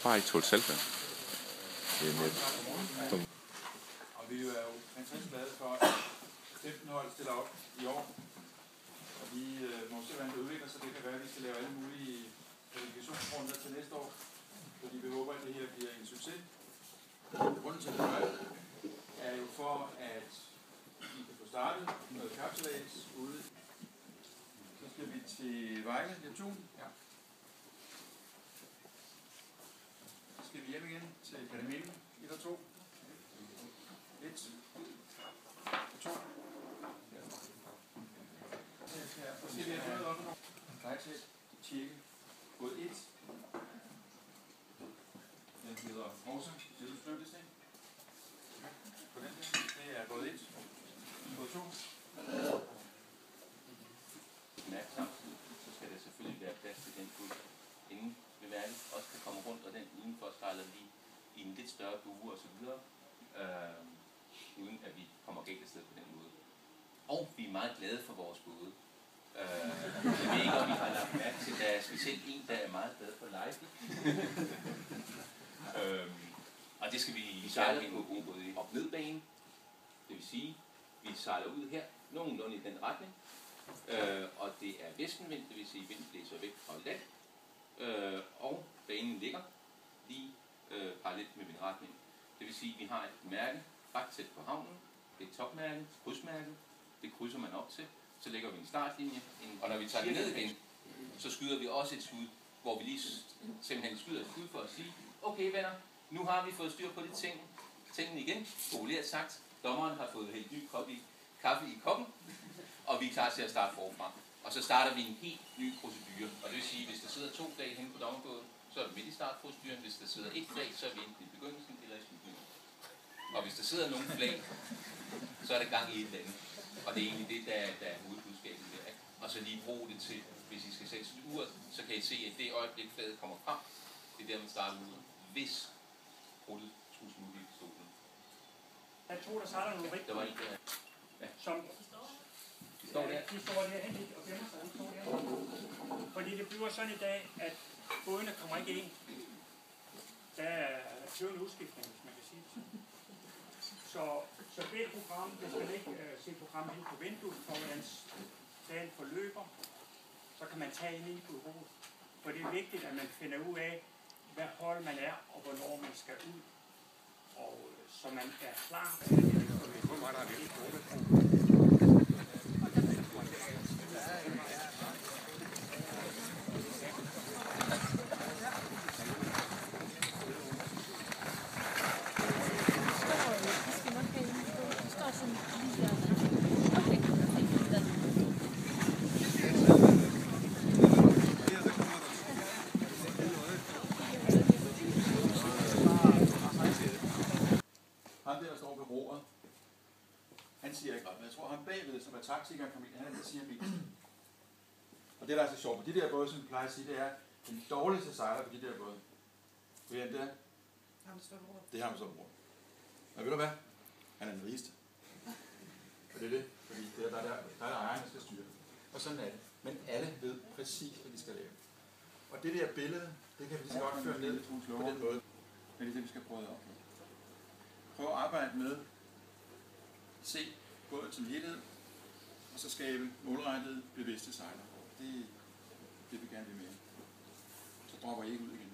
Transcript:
bare ikke tåle saltvand. Det er net. Og vi er jo fantastisk glade for, at 15 hold stiller op i år. Og vi må se, hvordan det udvikler sig. Det kan være, at vi skal lave alle mulige kvalifikationsrunder til næste år. Fordi vi håber, at det her bliver en succes. Grunden til, at det er jo for, at vi kan få startet noget kapselads ude. Så skal vi til Vejle, Neptun. Ja. Så skal vi hjem igen til Akademien, 1 og 2. 1, 2. Så skal vi have fået op nogle kajtæt, tjekke, båd 1. Den hedder Morse, det er du støttes, ikke? På den der, det er båd 1. Båd 2. Samtidig, så skal der selvfølgelig være plads til den båd inden ved værket også kan komme rundt, og den udenfor sejler lige i en lidt større bue og så videre, uden at vi kommer galt afsted på den måde. Og vi er meget glade for vores både. Jeg ved ikke, om I har lagt mærke til, at der er specielt en, der er meget glad for live. Og det skal vi sejle på en op-ned-bane. Det vil sige, vi sejler ud her, nogenlunde i den retning. Og det er vestenvind, det vil sige, at vinden blæser væk fra land. Og banen ligger lige parallelt med vindretningen. Det vil sige, at vi har et mærke ret tæt på havnen. Det er et topmærke, krydsmærke. Det krydser man op til. Så lægger vi en startlinje. Og når vi tager det ned igen, så skyder vi også et skud, hvor vi lige simpelthen skyder et skud for at sige, okay venner, nu har vi fået styr på de tingene igen. Populært sagt, dommeren har fået helt ny kaffe i koppen, og vi er klar til at starte forfra. Og så starter vi en helt ny procedure. Og det vil sige, at hvis der sidder 2 flag henne på dommerbåden, så er vi midt i startproceduren. Hvis der sidder 1 flag, så er vi enten i begyndelsen eller i slutningen. Og hvis der sidder nogle flag, så er der gang i et eller andet. Og det er egentlig det, der er hovedbudskabet der. Ikke? Og så lige bruge det til, hvis I skal sætte sit ur, så kan I se, at det øjeblik flaget kommer frem, det er der, man starter ud. Hvis bruddet skulle smutte i pistolen. Jeg tror, der starter nogle rigtige. Der var en der. Ja. Som De står der. De står derhen og gemmer sig. De står der. Fordi det bliver sådan i dag, at bådene kommer ikke ind. Der er kørende udskiftning, hvis man kan sige det. Så det program, hvis man ikke ser programmet ind på vinduet, for hvordan dagen forløber, så kan man tage ind i på hovedet. For det er vigtigt, at man finder ud af, hvad hold man er, og hvornår man skal ud. Og så man er klar. Ham der står ved roret, han siger ikke ret, men jeg tror ham bagved, som er taktikeren, han siger mest. Og det der er så sjovt, de der både, som vi plejer at sige, det er den dårligste sejler på de der både. Ved han det er? Det er ham, der står ved roret. Og ved du hvad? Han er den rigeste. Og det er det, fordi der er ejeren, der skal styre. Og sådan er det. Men alle ved præcis, hvad de skal lave. Og det der billede, det kan vi lige så godt føre ned på den måde. Men det er det, vi skal prøve at opnå. Prøv at arbejde med, se båden som helhed, og så skabe målrettede, bevidste sejlere. Det vil vi gerne blive med. Så dropper I ikke ud igen.